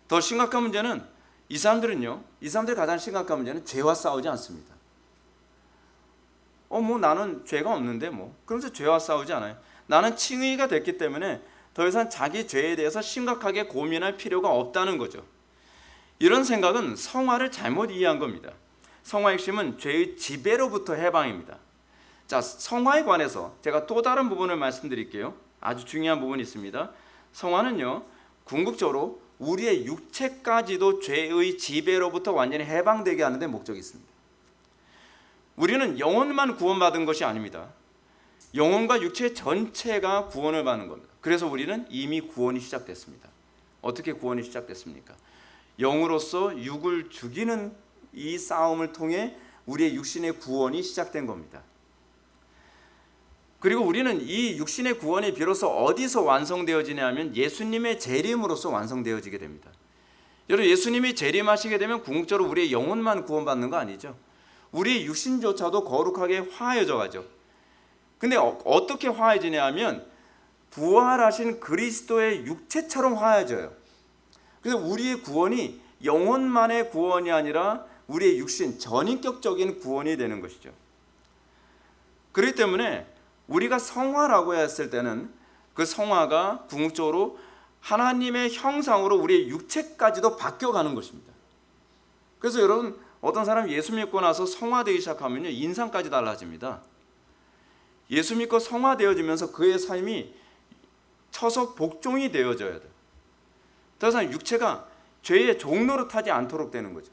더 심각한 문제는 이 사람들의 가장 심각한 문제는 죄와 싸우지 않습니다. 나는 죄가 없는데 그러면서 죄와 싸우지 않아요. 나는 칭의가 됐기 때문에 더 이상 자기 죄에 대해서 심각하게 고민할 필요가 없다는 거죠. 이런 생각은 성화를 잘못 이해한 겁니다. 성화의 핵심은 죄의 지배로부터 해방입니다. 자, 성화에 관해서 제가 또 다른 부분을 말씀드릴게요. 아주 중요한 부분이 있습니다. 성화는요, 궁극적으로 우리의 육체까지도 죄의 지배로부터 완전히 해방되게 하는 데 목적이 있습니다. 우리는 영혼만 구원받은 것이 아닙니다. 영혼과 육체 전체가 구원을 받는 겁니다. 그래서 우리는 이미 구원이 시작됐습니다. 어떻게 구원이 시작됐습니까? 영으로서 육을 죽이는 이 싸움을 통해 우리의 육신의 구원이 시작된 겁니다. 그리고 우리는 이 육신의 구원이 비로소 어디서 완성되어지냐 하면 예수님의 재림으로써 완성되어지게 됩니다. 여러분, 예수님이 재림하시게 되면 궁극적으로 우리의 영혼만 구원받는 거 아니죠. 우리의 육신조차도 거룩하게 화해져 가죠. 근데 어떻게 화해지냐 하면 부활하신 그리스도의 육체처럼 화해져요. 그래서 우리의 구원이 영혼만의 구원이 아니라 우리의 육신, 전인격적인 구원이 되는 것이죠. 그렇기 때문에 우리가 성화라고 했을 때는 그 성화가 궁극적으로 하나님의 형상으로 우리의 육체까지도 바뀌어가는 것입니다. 그래서 여러분, 어떤 사람이 예수 믿고 나서 성화되기 시작하면요, 인상까지 달라집니다. 예수 믿고 성화되어지면서 그의 삶이 처속 복종이 되어져야 돼요. 더 이상 육체가 죄의 종로로 타지 않도록 되는 거죠.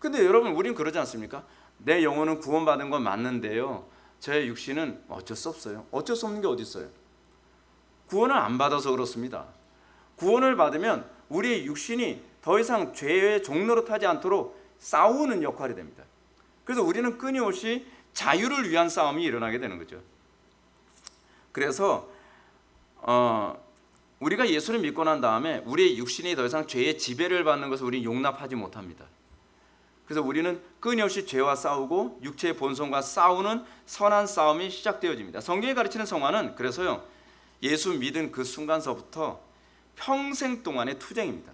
근데 여러분, 우린 그러지 않습니까? 내 영혼은 구원받은 건 맞는데요, 제 육신은 어쩔 수 없어요. 어쩔 수 없는 게 어디 있어요? 구원을 안 받아서 그렇습니다. 구원을 받으면 우리의 육신이 더 이상 죄의 종로로 타지 않도록 싸우는 역할이 됩니다. 그래서 우리는 끊임없이 자유를 위한 싸움이 일어나게 되는 거죠. 그래서 우리가 예수를 믿고 난 다음에 우리의 육신이 더 이상 죄의 지배를 받는 것을 우리는 용납하지 못합니다. 그래서 우리는 끊임없이 죄와 싸우고 육체의 본성과 싸우는 선한 싸움이 시작되어집니다. 성경이 가르치는 성화는 그래서요, 예수 믿은 그 순간서부터 평생 동안의 투쟁입니다.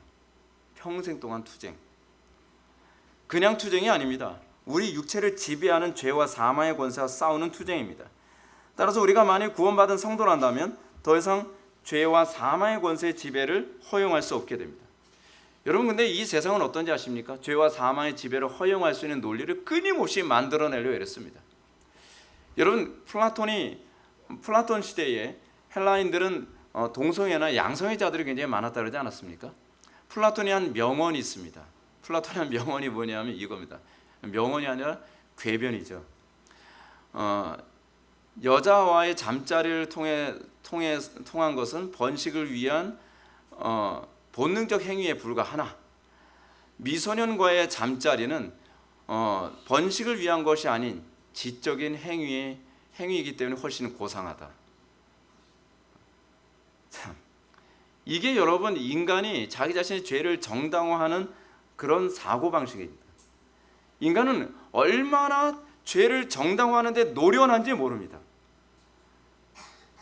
평생 동안 투쟁. 그냥 투쟁이 아닙니다. 우리 육체를 지배하는 죄와 사망의 권세와 싸우는 투쟁입니다. 따라서 우리가 만일 구원받은 성도란다면 더 이상 죄와 사망의 권세의 지배를 허용할 수 없게 됩니다. 여러분, 근데 이 세상은 어떤지 아십니까? 죄와 사망의 지배를 허용할 수 있는 논리를 끊임없이 만들어내려고 애랬습니다. 여러분, 플라톤 시대에 헬라인들은 동성애나 양성애자들이 굉장히 많았다 그러지 않았습니까? 플라톤이 한 명언이 있습니다. 플라톤이 한 명언이 뭐냐면 이겁니다. 명언이 아니라 궤변이죠. 여자와의 잠자리를 통한 것은 번식을 위한 본능적 행위에 불과하나 미소년과의 잠자리는 번식을 위한 것이 아닌 지적인 행위이기 때문에 훨씬 고상하다. 참, 이게 여러분, 인간이 자기 자신의 죄를 정당화하는 그런 사고방식입니다. 인간은 얼마나 죄를 정당화하는 데 노련한지 모릅니다.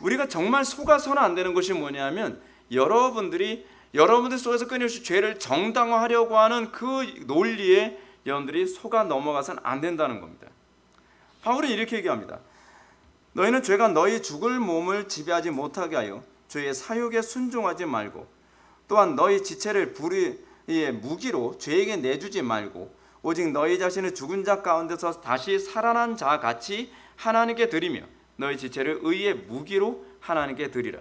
우리가 정말 속아서는 안 되는 것이 뭐냐면 여러분들이 여러분들 속에서 끊임없이 죄를 정당화하려고 하는 그 논리에 여러분들이 속아 넘어가서는 안 된다는 겁니다. 바울은 이렇게 얘기합니다. 너희는 죄가 너희 죽을 몸을 지배하지 못하게 하여 죄의 사욕에 순종하지 말고, 또한 너희 지체를 불의의 무기로 죄에게 내주지 말고, 오직 너희 자신을 죽은 자 가운데서 다시 살아난 자 같이 하나님께 드리며 너희 지체를 의의 무기로 하나님께 드리라.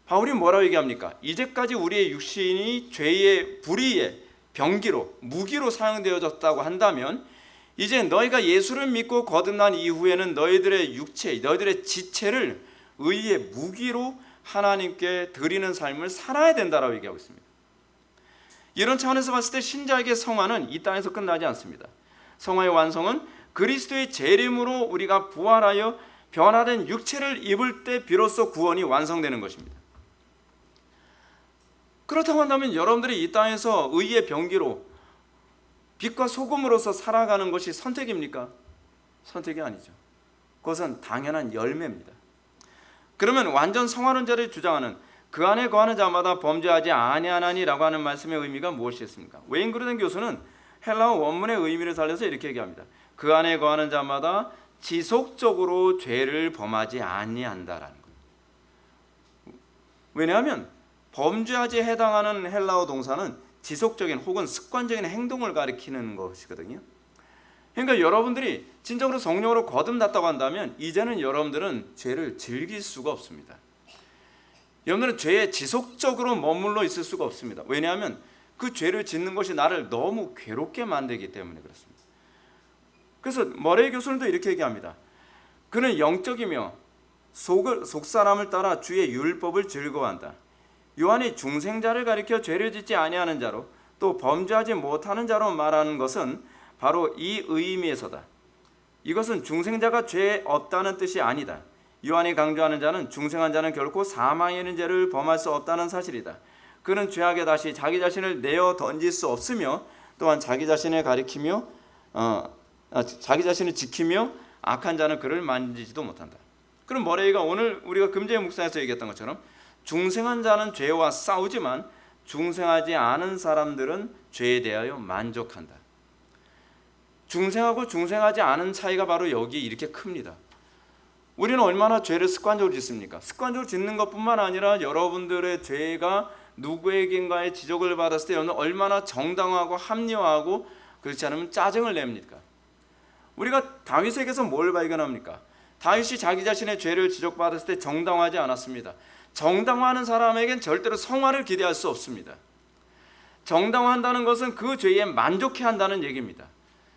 바울이 뭐라고 얘기합니까? 이제까지 우리의 육신이 죄의 불의의 병기로, 무기로 사용되어졌다고 한다면, 이제 너희가 예수를 믿고 거듭난 이후에는 너희들의 육체, 너희들의 지체를 의의 무기로 하나님께 드리는 삶을 살아야 된다라고 얘기하고 있습니다. 이런 차원에서 봤을 때 신자에게 성화는 이 땅에서 끝나지 않습니다. 성화의 완성은 그리스도의 재림으로 우리가 부활하여 변화된 육체를 입을 때 비로소 구원이 완성되는 것입니다. 그렇다고 한다면 여러분들이 이 땅에서 의의 병기로 빛과 소금으로서 살아가는 것이 선택입니까? 선택이 아니죠. 그것은 당연한 열매입니다. 그러면 완전 성화론자를 주장하는 그 안에 거하는 자마다 범죄하지 아니하나니라고 하는 말씀의 의미가 무엇이었습니까? 웨인그루덴 교수는 헬라어 원문의 의미를 살려서 이렇게 얘기합니다. 그 안에 거하는 자마다 지속적으로 죄를 범하지 아니한다라는 거예요. 왜냐하면 범죄하지에 해당하는 헬라어 동사는 지속적인 혹은 습관적인 행동을 가리키는 것이거든요. 그러니까 여러분들이 진정으로 성령으로 거듭났다고 한다면 이제는 여러분들은 죄를 즐길 수가 없습니다. 여러분들은 죄에 지속적으로 머물러 있을 수가 없습니다. 왜냐하면 그 죄를 짓는 것이 나를 너무 괴롭게 만들기 때문에 그렇습니다. 그래서 머레이 교수님도 이렇게 얘기합니다. 그는 영적이며 속사람을 따라 주의 율법을 즐거워한다. 요한이 중생자를 가리켜 죄를 짓지 아니하는 자로 또 범죄하지 못하는 자로 말하는 것은 바로 이 의미에서다. 이것은 중생자가 죄 없다는 뜻이 아니다. 요한이 강조하는 자는 중생한 자는 결코 사망에 이르는 죄를 범할 수 없다는 사실이다. 그는 죄악에 다시 자기 자신을 내어 던질 수 없으며 또한 자기 자신을 지키며 악한 자는 그를 만지지도 못한다. 그럼 머레이가 오늘 우리가 금제의 묵상에서 얘기했던 것처럼 중생한 자는 죄와 싸우지만 중생하지 않은 사람들은 죄에 대하여 만족한다. 중생하고 중생하지 않은 차이가 바로 여기 이렇게 큽니다. 우리는 얼마나 죄를 습관적으로 짓습니까? 습관적으로 짓는 것뿐만 아니라 여러분들의 죄가 누구에겐가의 지적을 받았을 때 여러분은 얼마나 정당하고 합리화하고 그렇지 않으면 짜증을 냅니까? 우리가 다윗에게서 뭘 발견합니까? 다윗이 자기 자신의 죄를 지적받았을 때 정당화하지 않았습니다. 정당화하는 사람에겐 절대로 성화를 기대할 수 없습니다. 정당화한다는 것은 그 죄에 만족해야 한다는 얘기입니다.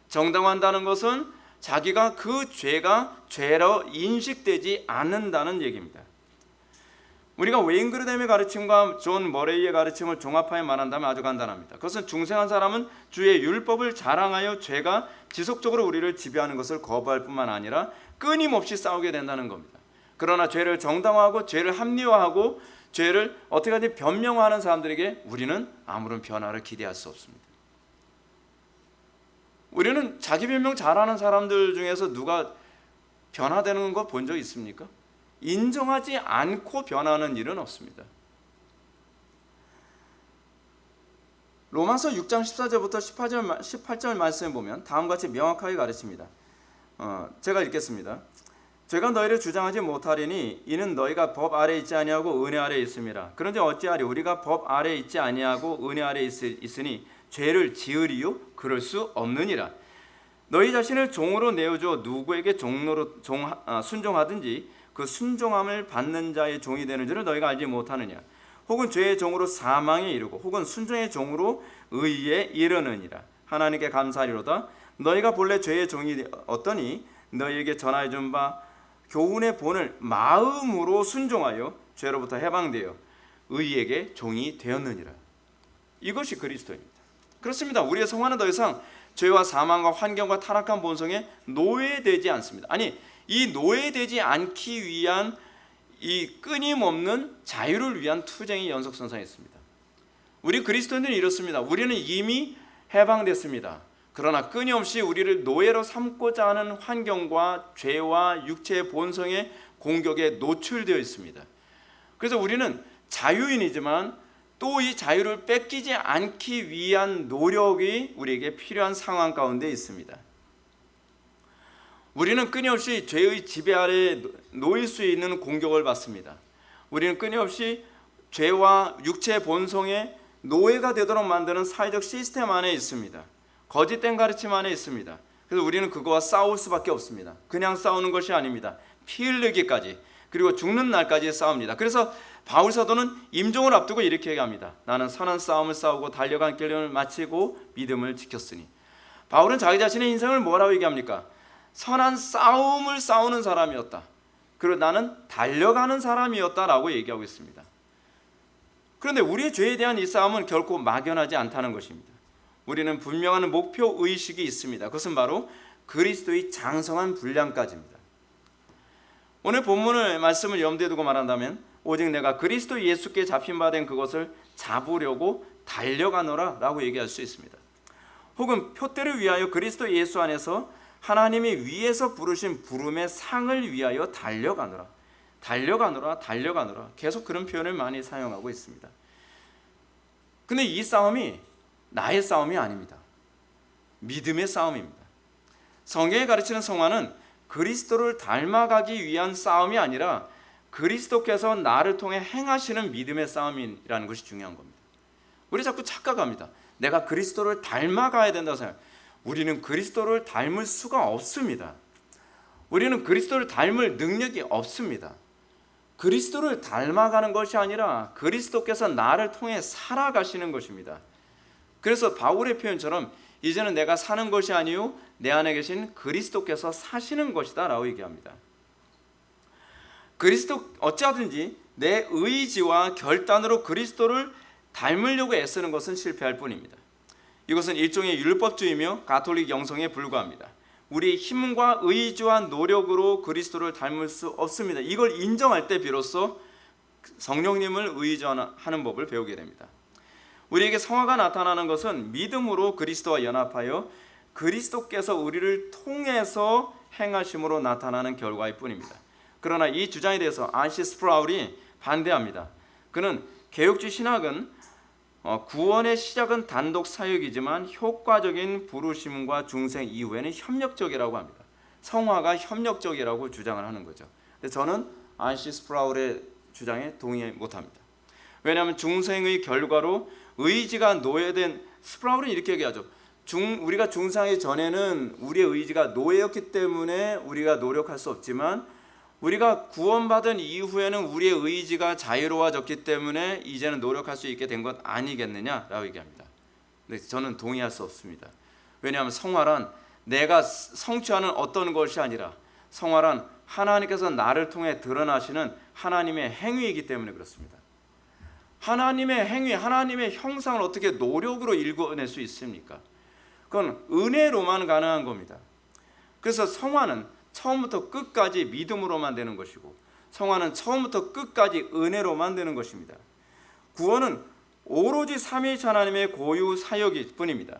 정당화한다는 것은 자기가 그 죄가 죄로 인식되지 않는다는 얘기입니다. 우리가 웨인그르뎀의 가르침과 존 머레이의 가르침을 종합하여 말한다면 아주 간단합니다. 그것은 중생한 사람은 주의 율법을 자랑하여 죄가 지속적으로 우리를 지배하는 것을 거부할 뿐만 아니라 끊임없이 싸우게 된다는 겁니다. 그러나 죄를 정당화하고 죄를 합리화하고 죄를 어떻게든 변명하는 사람들에게 우리는 아무런 변화를 기대할 수 없습니다. 우리는 자기 변명 잘하는 사람들 중에서 누가 변화되는 거 본 적 있습니까? 인정하지 않고 변하는 일은 없습니다. 로마서 6장 14절부터 18절 말씀을 보면 다음과 같이 명확하게 가르칩니다. 제가 읽겠습니다. 죄가 너희를 주장하지 못하리니 이는 너희가 법 아래 있지 아니하고 은혜 아래 있음이라. 그런데 어찌하리 우리가 법 아래 있지 아니하고 은혜 아래 있으니 죄를 지으리요? 그럴 수 없느니라. 너희 자신을 종으로 내어줘 누구에게 순종하든지 그 순종함을 받는 자의 종이 되는 줄을 너희가 알지 못하느냐. 혹은 죄의 종으로 사망에 이르고 혹은 순종의 종으로 의에 이르느니라. 하나님께 감사하리로다. 너희가 본래 죄의 종이 어떠니 너희에게 전하여 준 바 교훈의 본을 마음으로 순종하여 죄로부터 해방되어 의에게 종이 되었느니라. 이것이 그리스도입니다. 그렇습니다. 우리의 성화는 더 이상 죄와 사망과 환경과 타락한 본성에 노예되지 않습니다. 아니, 이 노예되지 않기 위한 이 끊임없는 자유를 위한 투쟁의 연속선상에 있습니다. 우리 그리스도인들은 이렇습니다. 우리는 이미 해방됐습니다. 그러나 끊임없이 우리를 노예로 삼고자 하는 환경과 죄와 육체의 본성의 공격에 노출되어 있습니다. 그래서 우리는 자유인이지만 또 이 자유를 뺏기지 않기 위한 노력이 우리에게 필요한 상황 가운데 있습니다. 우리는 끊임없이 죄의 지배 아래 놓일 수 있는 공격을 받습니다. 우리는 끊임없이 죄와 육체 본성의 노예가 되도록 만드는 사회적 시스템 안에 있습니다. 거짓된 가르침 안에 있습니다. 그래서 우리는 그거와 싸울 수밖에 없습니다. 그냥 싸우는 것이 아닙니다. 피 흘리기까지, 그리고 죽는 날까지 싸웁니다. 그래서 바울 사도는 임종을 앞두고 이렇게 얘기합니다. 나는 선한 싸움을 싸우고 달려간 길을 마치고 믿음을 지켰으니. 바울은 자기 자신의 인생을 뭐라고 얘기합니까? 선한 싸움을 싸우는 사람이었다. 그리고 나는 달려가는 사람이었다라고 얘기하고 있습니다. 그런데 우리의 죄에 대한 이 싸움은 결코 막연하지 않다는 것입니다. 우리는 분명한 목표 의식이 있습니다. 그것은 바로 그리스도의 장성한 분량까지입니다. 오늘 본문의 말씀을 염두에 두고 말한다면 오직 내가 그리스도 예수께 잡힌 바 된 그것을 잡으려고 달려가노라 라고 얘기할 수 있습니다. 혹은 표대를 위하여 그리스도 예수 안에서 하나님이 위에서 부르신 부름의 상을 위하여 달려가노라, 달려가노라, 달려가노라, 계속 그런 표현을 많이 사용하고 있습니다. 근데 이 싸움이 나의 싸움이 아닙니다. 믿음의 싸움입니다. 성경에 가르치는 성화는 그리스도를 닮아가기 위한 싸움이 아니라 그리스도께서 나를 통해 행하시는 믿음의 싸움이라는 것이 중요한 겁니다. 우리 자꾸 착각합니다. 내가 그리스도를 닮아가야 된다고 생각합니다. 우리는 그리스도를 닮을 수가 없습니다. 우리는 그리스도를 닮을 능력이 없습니다. 그리스도를 닮아가는 것이 아니라 그리스도께서 나를 통해 살아가시는 것입니다. 그래서 바울의 표현처럼 이제는 내가 사는 것이 아니요 내 안에 계신 그리스도께서 사시는 것이다 라고 얘기합니다. 그리스도 어찌하든지 내 의지와 결단으로 그리스도를 닮으려고 애쓰는 것은 실패할 뿐입니다. 이것은 일종의 율법주의며 가톨릭 영성에 불과합니다. 우리의 힘과 의지와 노력으로 그리스도를 닮을 수 없습니다. 이걸 인정할 때 비로소 성령님을 의존하는 법을 배우게 됩니다. 우리에게 성화가 나타나는 것은 믿음으로 그리스도와 연합하여 그리스도께서 우리를 통해서 행하심으로 나타나는 결과일 뿐입니다. 그러나 이 주장에 대해서 R.C. 스프라울이 반대합니다. 그는 개혁주의 신학은 구원의 시작은 단독 사역이지만 효과적인 부르심과 중생 이후에는 협력적이라고 합니다. 성화가 협력적이라고 주장을 하는 거죠. 근데 저는 R.C. 스프라울의 주장에 동의 못합니다. 왜냐하면 중생의 결과로 의지가 노예된, 스프라울은 이렇게 얘기하죠. 우리가 중생하기 전에는 우리의 의지가 노예였기 때문에 우리가 노력할 수 없지만 우리가 구원받은 이후에는 우리의 의지가 자유로워졌기 때문에 이제는 노력할 수 있게 된 것 아니겠느냐라고 얘기합니다. 근데 저는 동의할 수 없습니다. 왜냐하면 성화란 내가 성취하는 어떤 것이 아니라 성화란 하나님께서 나를 통해 드러나시는 하나님의 행위이기 때문에 그렇습니다. 하나님의 행위, 하나님의 형상을 어떻게 노력으로 일궈낼 수 있습니까? 그건 은혜로만 가능한 겁니다. 그래서 성화는 처음부터 끝까지 믿음으로만 되는 것이고 성화는 처음부터 끝까지 은혜로만 되는 것입니다. 구원은 오로지 삼위일체 하나님의 고유 사역일 뿐입니다.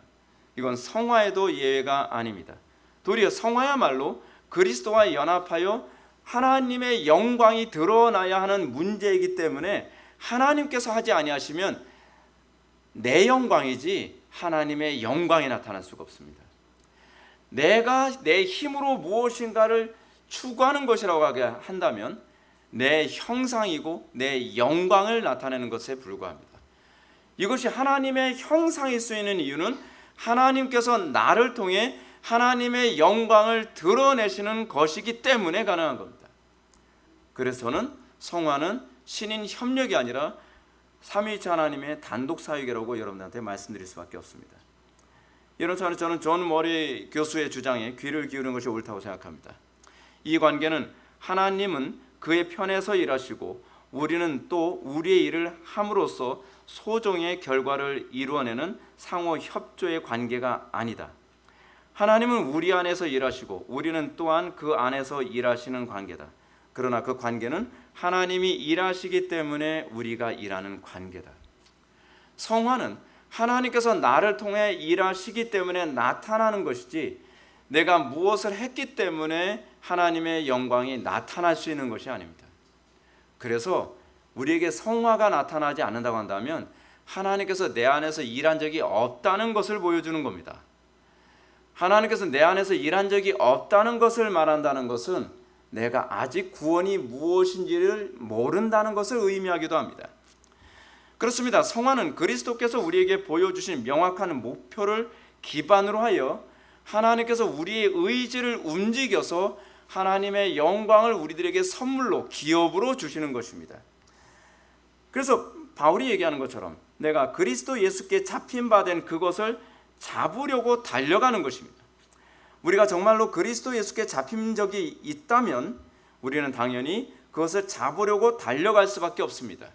이건 성화에도 예외가 아닙니다. 도리어 성화야말로 그리스도와 연합하여 하나님의 영광이 드러나야 하는 문제이기 때문에 하나님께서 하지 아니하시면 내 영광이지 하나님의 영광이 나타날 수가 없습니다. 내가 내 힘으로 무엇인가를 추구하는 것이라고 한다면 내 형상이고 내 영광을 나타내는 것에 불과합니다. 이것이 하나님의 형상일 수 있는 이유는 하나님께서 나를 통해 하나님의 영광을 드러내시는 것이기 때문에 가능한 겁니다. 그래서 저는 성화는 신인 협력이 아니라 삼위일체 하나님의 단독 사역이라고 여러분들한테 말씀드릴 수밖에 없습니다. 이런 차원에서 저는 존 머리 교수의 주장에 귀를 기울이는 것이 옳다고 생각합니다. 이 관계는 하나님은 그의 편에서 일하시고 우리는 또 우리의 일을 함으로써 소정의 결과를 이루어내는 상호 협조의 관계가 아니다. 하나님은 우리 안에서 일하시고 우리는 또한 그 안에서 일하시는 관계다. 그러나 그 관계는 하나님이 일하시기 때문에 우리가 일하는 관계다. 성화는 하나님께서 나를 통해 일하시기 때문에 나타나는 것이지 내가 무엇을 했기 때문에 하나님의 영광이 나타날 수 있는 것이 아닙니다. 그래서 우리에게 성화가 나타나지 않는다고 한다면 하나님께서 내 안에서 일한 적이 없다는 것을 보여주는 겁니다. 하나님께서 내 안에서 일한 적이 없다는 것을 말한다는 것은 내가 아직 구원이 무엇인지를 모른다는 것을 의미하기도 합니다. 그렇습니다. 성화는 그리스도께서 우리에게 보여주신 명확한 목표를 기반으로 하여 하나님께서 우리의 의지를 움직여서 하나님의 영광을 우리들에게 선물로 기업으로 주시는 것입니다. 그래서 바울이 얘기하는 것처럼 내가 그리스도 예수께 잡힌 바 된 그것을 잡으려고 달려가는 것입니다. 우리가 정말로 그리스도 예수께 잡힌 적이 있다면 우리는 당연히 그것을 잡으려고 달려갈 수밖에 없습니다.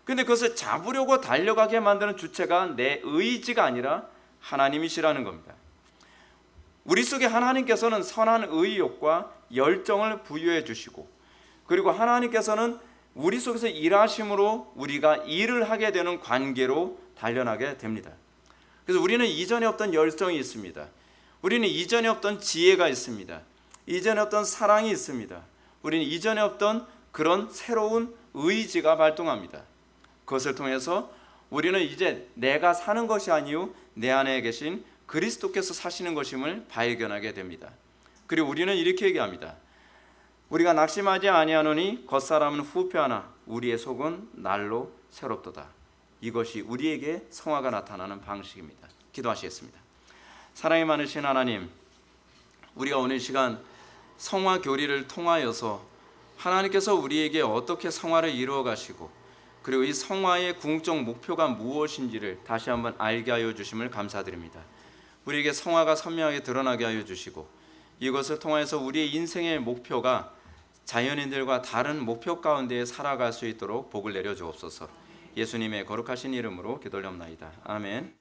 그런데 그것을 잡으려고 달려가게 만드는 주체가 내 의지가 아니라 하나님이시라는 겁니다. 우리 속에 하나님께서는 선한 의욕과 열정을 부여해 주시고, 그리고 하나님께서는 우리 속에서 일하심으로 우리가 일을 하게 되는 관계로 단련하게 됩니다. 그래서 우리는 이전에 없던 열정이 있습니다. 우리는 이전에 없던 지혜가 있습니다. 이전에 없던 사랑이 있습니다. 우리는 이전에 없던 그런 새로운 의지가 발동합니다. 그것을 통해서 우리는 이제 내가 사는 것이 아니요 내 안에 계신 그리스도께서 사시는 것임을 발견하게 됩니다. 그리고 우리는 이렇게 얘기합니다. 우리가 낙심하지 아니하노니 겉사람은 후패하나 우리의 속은 날로 새롭도다. 이것이 우리에게 성화가 나타나는 방식입니다. 기도하시겠습니다. 사랑이 많으신 하나님, 우리가 오늘 시간 성화 교리를 통하여서 하나님께서 우리에게 어떻게 성화를 이루어 가시고 그리고 이 성화의 궁극적 목표가 무엇인지를 다시 한번 알게 하여 주심을 감사드립니다. 우리에게 성화가 선명하게 드러나게 하여 주시고 이것을 통해서 우리의 인생의 목표가 자연인들과 다른 목표 가운데 살아갈 수 있도록 복을 내려 주옵소서. 예수님의 거룩하신 이름으로 기도하옵나이다. 아멘.